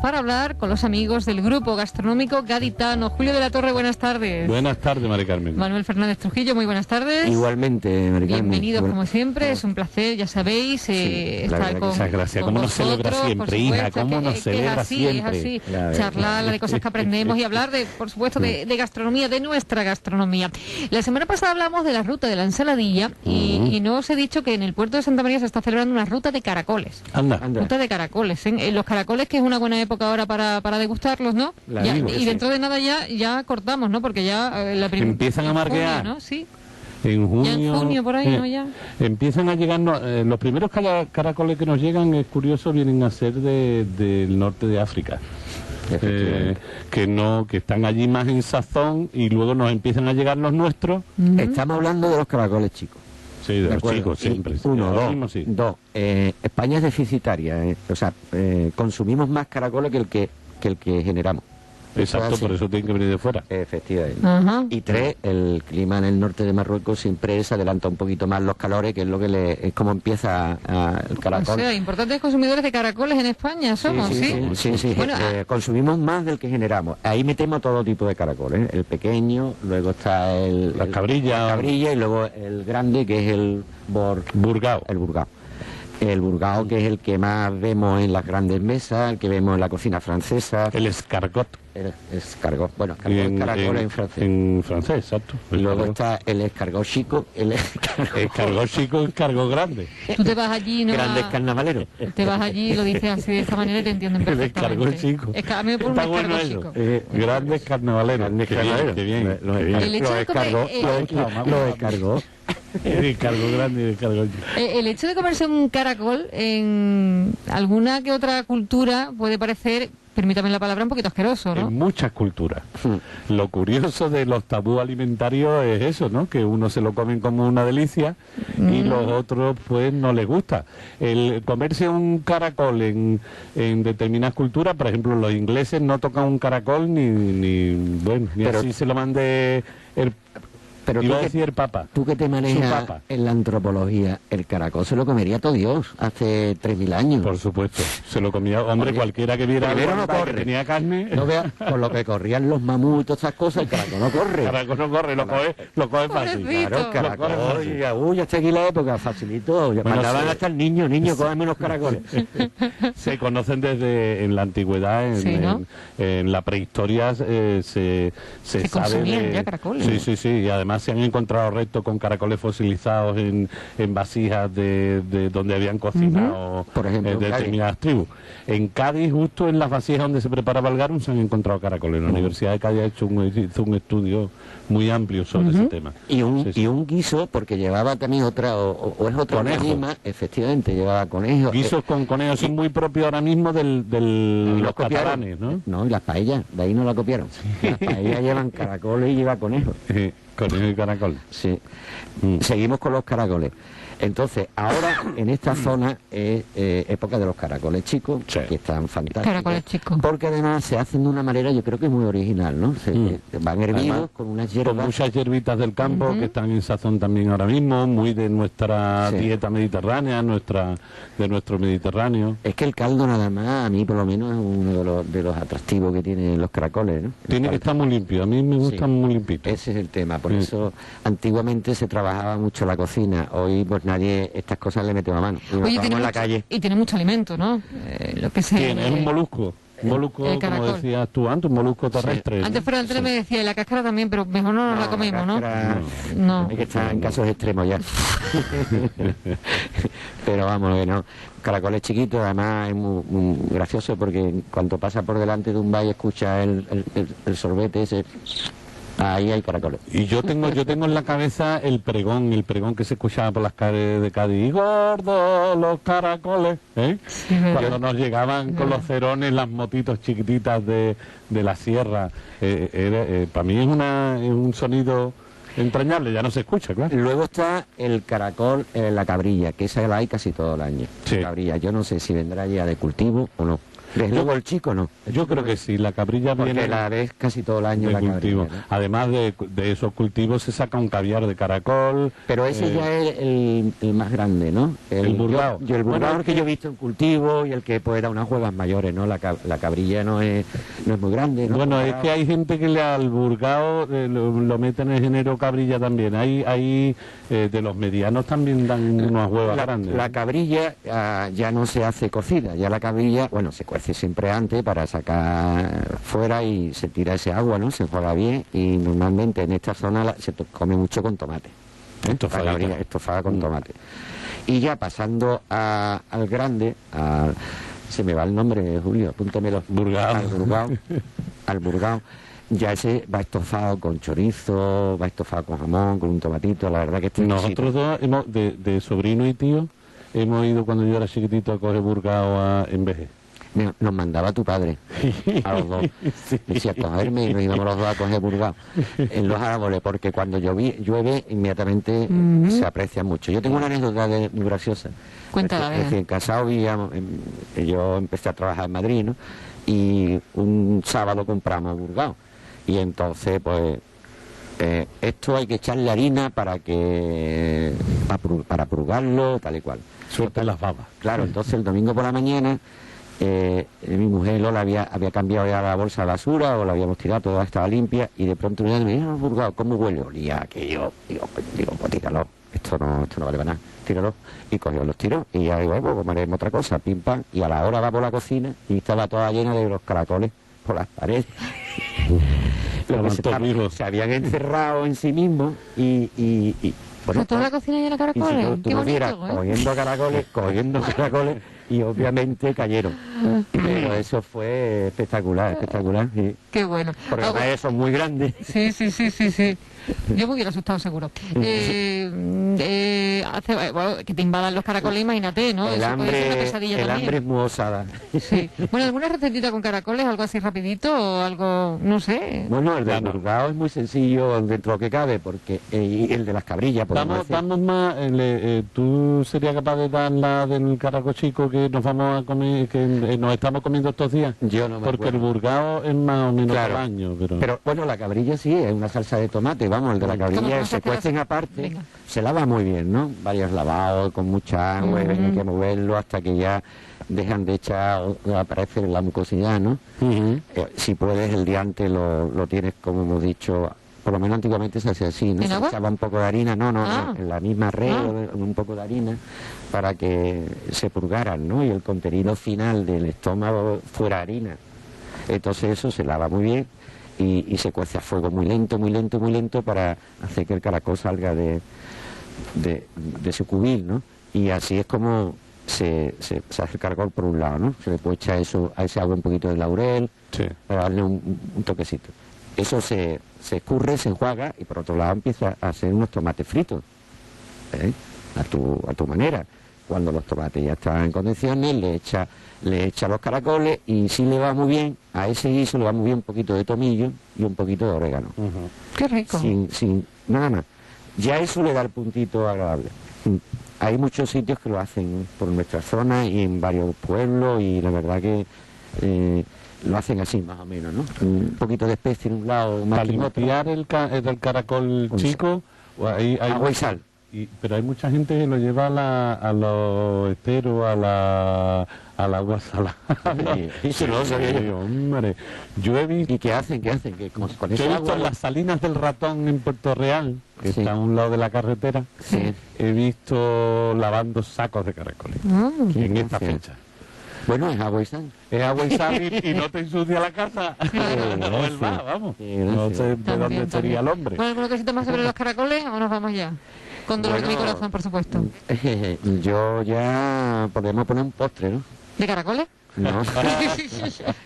Para hablar con los amigos del grupo gastronómico gaditano. Julio de la Torre, buenas tardes. Buenas tardes, Mari Carmen. Manuel Fernández Trujillo, muy buenas tardes. Igualmente, Mari Carmen. Bienvenidos como siempre, es un placer, ya sabéis, estar con muchas gracias. con ¿Cómo nos celebra siempre, hija? ¿Cómo nos celebra siempre? Es así, charlar de cosas que aprendemos y hablar, por supuesto, de gastronomía, de nuestra gastronomía. La semana pasada hablamos de la ruta de la ensaladilla y no os he dicho que en el puerto de Santa María se está celebrando una ruta de caracoles. Anda. Ruta de caracoles, ¿eh? Los caracoles, que es una buena época ahora para degustarlos, ¿no? Y dentro de nada ya cortamos, ¿no? Porque ya empiezan a marquear, ¿no? Sí. En junio, ya en junio por ahí, ¿no? Ya empiezan a llegar, los primeros caracoles que nos llegan, es curioso, vienen a ser del norte de África. Que están allí más en sazón, y luego nos empiezan a llegar los nuestros. Estamos hablando de los caracoles chicos. Sí, de los chicos siempre. Dos. España es deficitaria, consumimos más caracoles que el que generamos. Exacto, por eso tienen que venir de fuera. Efectivamente. Y tres, el clima en el norte de Marruecos siempre se adelanta un poquito más los calores, que es lo que es como empieza el caracol. O sea, importantes consumidores de caracoles en España somos, ¿sí? Bueno, consumimos más del que generamos. Ahí metemos todo tipo de caracoles. El pequeño, luego está la cabrilla, y luego el grande, que es el burgao. El burgao, que es el que más vemos en las grandes mesas, el que vemos en la cocina francesa. El escargot. Bueno, caracol en francés. En francés, exacto. Y luego está el escargot chico. Escargot chico, escargot grande. Tú te vas allí, ¿no? Grandes carnavaleros. Te vas allí y lo dices así, de esta manera, y te entienden perfectamente. El escargot chico. A mí me pone un escargot chico. Grandes carnavaleros. Qué bien. El hecho de comer... Lo descargó. El cargo grande y el cargo chico. El hecho de comerse un caracol en alguna que otra cultura puede parecer, permítame la palabra, un poquito asqueroso, ¿no? En muchas culturas. Lo curioso de los tabús alimentarios es eso, ¿no? Que unos se lo comen como una delicia y los otros pues no les gusta. El comerse un caracol en determinadas culturas, por ejemplo, los ingleses no tocan un caracol ni así se lo mande el... Pero iba a decir el Papa. Tú que te manejas en la antropología, el caracol se lo comería todo Dios hace 3.000 años. Por supuesto, se lo comía, hombre, cualquiera que viera que tenía carne. No veas, por lo que corrían los mamuts y todas esas cosas, el caracol no corre. El caracol no corre, lo coge fácil. Claro, el caracol, ya está aquí la época, facilito. Mandaban hasta el niño, cógeme unos caracoles. Se conocen desde en la antigüedad, en la prehistoria se sabe ya caracoles. Sí, y además se han encontrado restos con caracoles fosilizados en vasijas de donde habían cocinado, por ejemplo, determinadas tribus. En Cádiz, justo en las vasijas donde se preparaba el garum, se han encontrado caracoles. La Universidad de Cádiz hizo un estudio muy amplio sobre ese tema. Y un guiso, porque llevaba también otra, o es otra misma, efectivamente, llevaba conejo. Guisos con conejos son muy propios ahora mismo de los catalanes, ¿no? No, y las paellas, de ahí no la copiaron. Las paellas llevan caracoles y lleva conejo. Conejo y caracol. Sí. Seguimos con los caracoles. Entonces, ahora en esta zona es época de los caracoles chicos, que están fantásticos. Caracoles chicos. Porque además se hacen de una manera, yo creo que muy original, ¿no? Van hervidos con unas hierbas. Con muchas hierbitas del campo que están en sazón también ahora mismo, muy de nuestra dieta mediterránea, de nuestro Mediterráneo. Es que el caldo nada más, a mí por lo menos, es uno de los atractivos que tienen los caracoles, ¿no? Tiene que estar muy limpio, a mí me gustan muy limpitos. Ese es el tema, por eso antiguamente se trabajaba mucho la cocina, hoy pues nadie estas cosas le mete la mano. Oye, en la calle. Y tiene mucho alimento, ¿no? Lo que sea. Es un molusco. Molusco, como decías tú antes, un molusco terrestre. Antes me decía, y la cáscara también, pero mejor no nos la comemos, ¿no? No. Hay que estar en casos extremos ya. Pero vamos, que no. Caracoles chiquitos, además es muy gracioso, porque cuando pasa por delante de un bar y escucha el sorbete ese... Ahí hay caracoles. Y yo tengo en la cabeza el pregón que se escuchaba por las calles de Cádiz. ¡Gordo los caracoles! Sí, cuando nos llegaban con los cerones, las motitos chiquititas de la sierra. Para mí es un sonido entrañable, ya no se escucha, claro. Luego está el caracol, la cabrilla, que esa la hay casi todo el año. Sí. Cabrilla, yo no sé si vendrá ya de cultivo o no. Desde luego el chico no. Yo creo que sí, la cabrilla Porque viene la ves casi todo el año de la cultivo. cabrilla, ¿no? Además de esos cultivos se saca un caviar de caracol. Pero ese ya es el más grande, ¿no? El burgao. El burgao Bueno, es el que yo he visto en cultivo y el que puede dar unas juegas mayores, ¿no? La cabrilla no es muy grande, ¿no? Bueno, es Comparado. que hay gente que al burgao lo mete en el género cabrilla también. Hay de los medianos también dan unas huevas grandes. La cabrilla ya no se hace cocida, ya la cabrilla, bueno, se cuece siempre antes para sacar fuera y se tira ese agua, ¿no? Se enjuaga bien y normalmente en esta zona se come mucho con tomate. Estofadita. La cabrilla estofada con tomate. Y ya pasando al grande, se me va el nombre, Julio, apúntamelo. Burgao. Al burgao. Ya ese va estofado con chorizo, va estofado con jamón, con un tomatito, la verdad que está Nosotros dos, de sobrino y tío, hemos ido cuando yo era chiquitito a coger burgao en Veje. Nos mandaba tu padre a los dos. Sí. Decía, cogerme y nos íbamos los dos a coger burgao en los árboles, porque cuando llueve inmediatamente se aprecia mucho. Yo tengo una anécdota muy graciosa. Cuéntala, venga. Recién casado, yo empecé a trabajar en Madrid, ¿no? Y un sábado compramos burgao. Y entonces, pues, esto hay que echarle harina para purgarlo, tal y cual. Suelta las babas. Claro, entonces el domingo por la mañana mi mujer Lola había cambiado ya la bolsa de basura o la habíamos tirado, toda estaba limpia y de pronto me dijo, burgao, ¿cómo huele? Olía aquello. Digo, pues tíralo, esto no vale para nada, tíralo. Y cogió los tiros y ya digo, pues comeremos otra cosa, pim pam. Y a la hora va por la cocina y estaba toda llena de los caracoles por las paredes. Se habían encerrado en sí mismos y bueno, toda la cocina llena de y si caracoles. tú Qué me vieras bonito, ¿eh? cogiendo caracoles y obviamente cayeron. Pero eso fue espectacular. Sí. Qué bueno. Porque además son muy grandes. Sí. Yo me hubiera asustado seguro. Bueno, que te invadan los caracoles, imagínate, ¿no? El Eso puede ser una pesadilla también. hambre es muy osada. Sí. Bueno, ¿alguna recetita con caracoles? ¿Algo así rapidito o algo, no sé? Bueno, el del burgao es muy sencillo dentro de lo que cabe, porque y el de las cabrillas, Damos más, ¿tú serías capaz de dar la del caracol chico que nos vamos a comer, que nos estamos comiendo estos días? Yo no me Porque acuerdo. el burgao es más o menos Claro. al año, Pero bueno, la cabrilla sí, es una salsa de tomate, vamos, el de la ¿Cómo cabrilla se se hace cuecen la- aparte, Venga. se lava muy bien, ¿no? Varios lavados, con mucha agua, y hay que moverlo hasta que ya dejan de echar, aparece la mucosidad, ¿no? Si puedes, el día antes lo tienes, como hemos dicho, por lo menos antiguamente se hacía así, ¿no? ¿En Se agua? echaba un poco de harina, no, en la misma red, Ah. un poco de harina, para que se purgaran, ¿no? Y el contenido final del estómago fuera harina. Entonces eso se lava muy bien y se cuece a fuego muy lento para hacer que el caracol salga de su cubil, ¿no? Y así es como se hace el caracol por un lado, ¿no? Se le puede echar a ese agua un poquito de laurel Sí. para darle un toquecito. Eso se escurre, se enjuaga y por otro lado empieza a hacer unos tomates fritos, ¿eh? a tu manera. Cuando los tomates ya están en condiciones, le echa los caracoles y si le va muy bien, a ese guiso le va muy bien un poquito de tomillo y un poquito de orégano. Qué rico. Sin nada más. Ya eso le da el puntito agradable. Hay muchos sitios que lo hacen por nuestra zona y en varios pueblos y la verdad que lo hacen así más o menos, ¿no? Un poquito de especie en un lado, más Para que en otro. limpiar el caracol Con chico, hay Agua y sal. pero hay mucha gente que lo lleva a los esteros, al agua salada. Sí, eso no lo sabía yo. Sí, hombre. Yo he visto, ¿Y qué hacen? Que con yo ese he visto agua... en las salinas del Ratón en Puerto Real, que Sí. está a un lado de la carretera, Sí. he visto lavando sacos de caracoles Qué en esta gracia. fecha. Bueno, es agua y sal. Es agua y sal y no te ensucia la casa. No es verdad, vamos. Sí, No gracias. sé de También, dónde sería también. el hombre. Bueno, ¿alguna cosita más sobre los caracoles o nos vamos ya? Con dolor de mi Bueno. corazón, por supuesto. Yo ya podemos poner un postre, ¿no? ¿De caracoles? No,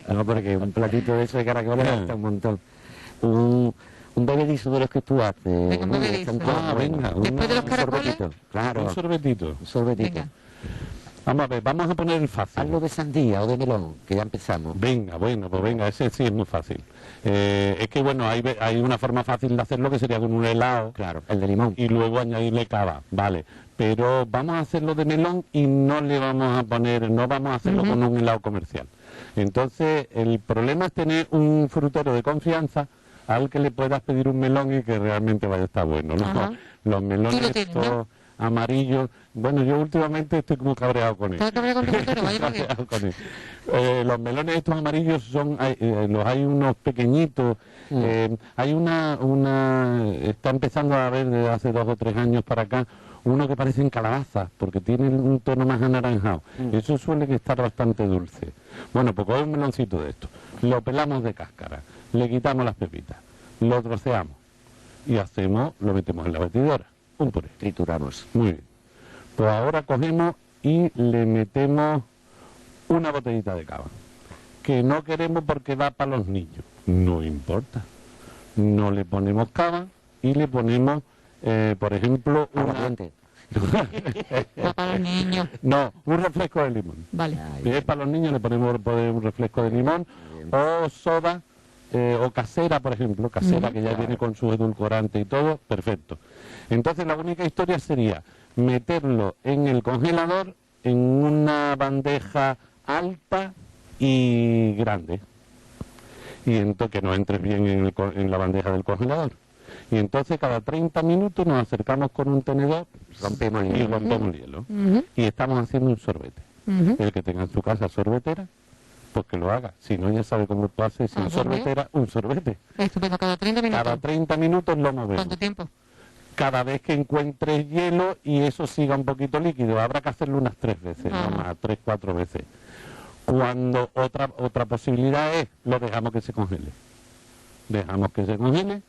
no, porque un platito de eso de caracoles hasta un montón. Un bebedizo de los que tú haces. Venga, un ¿no? bebedizo. Ah, venga. Después de los caracoles. Sorbetito, claro. Un sorbetito. Un sorbetito. Venga. Vamos a ver, vamos a poner el fácil. Hazlo de sandía o de melón, que ya empezamos. Venga, bueno, pues venga, ese sí es muy fácil. Es que bueno, hay una forma fácil de hacerlo que sería con un helado Claro, el de limón. y luego añadirle cava, vale. Pero vamos a hacerlo de melón y no le vamos a poner, no vamos a hacerlo con un helado comercial. Entonces, el problema es tener un frutero de confianza al que le puedas pedir un melón y que realmente vaya a estar bueno, ¿no? Ajá. Los melones Tú lo tienes, estos ¿no? amarillos, bueno, yo últimamente estoy como cabreado con él. ¿Estás cabreado con tu frutero? Vaya por Dios. Cabreado con él. Los melones estos amarillos los hay unos pequeñitos, hay está empezando a haber desde hace 2 o 3 años para acá, uno que parecen calabazas, porque tienen un tono más anaranjado. Eso suele estar bastante dulce. Bueno, pues coge un meloncito de esto, lo pelamos de cáscara, le quitamos las pepitas, lo troceamos y lo metemos en la batidora, un puré. Trituramos. Muy bien. Pues ahora cogemos y le metemos una botellita de cava, que no queremos porque da para los niños. No importa. No le ponemos cava y le ponemos, por ejemplo, Aguardiente. Va para los niños. No, un refresco de limón. Vale. Si es para los niños le ponemos un refresco de limón o soda o casera, por ejemplo, casera que ya viene con su edulcorante y todo, perfecto. Entonces la única historia sería meterlo en el congelador en una bandeja alta y grande. Y entonces que no entre bien en la bandeja del congelador. Y entonces cada 30 minutos nos acercamos con un tenedor Rompemos el y hielo. rompemos el hielo. Ujú, Y estamos haciendo un sorbete. ujú. El que tenga en su casa sorbetera, pues que lo haga. Si no, ya sabe cómo lo hace sin pues sorbetera, un sorbete. Estupendo, cada 30 minutos. Cada 30 minutos lo movemos. ¿Cuánto tiempo? Cada vez que encuentres hielo y eso siga un poquito líquido, habrá que hacerlo unas 3 veces, Ajá. no más, 3, 4 veces. Cuando otra posibilidad es, lo dejamos que se congele. Dejamos que se congele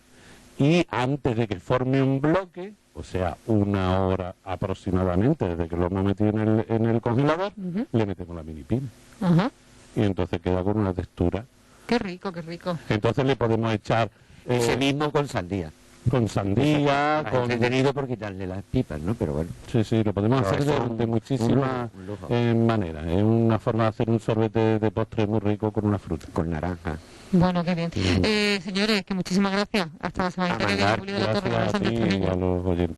y antes de que forme un bloque, o sea, 1 hora aproximadamente desde que lo hemos metido en el congelador, Ujú. le metemos la mini pina. Ajá. Y entonces queda con una textura. Qué rico, qué rico. Entonces le podemos echar Ese mismo con sandía. con sandía, Más con... entretenido por quitarle las pipas, ¿no? Pero bueno. Sí, lo podemos Pero hacer eso es de muchísimas un lujo. maneras. Es una forma de hacer un sorbete de postre muy rico con una fruta. Con naranja. Bueno, qué bien. Señores, que muchísimas gracias. Hasta la semana que viene, mandar. Julio de la Torre, con Gracias los a ti Santos y a los oyentes.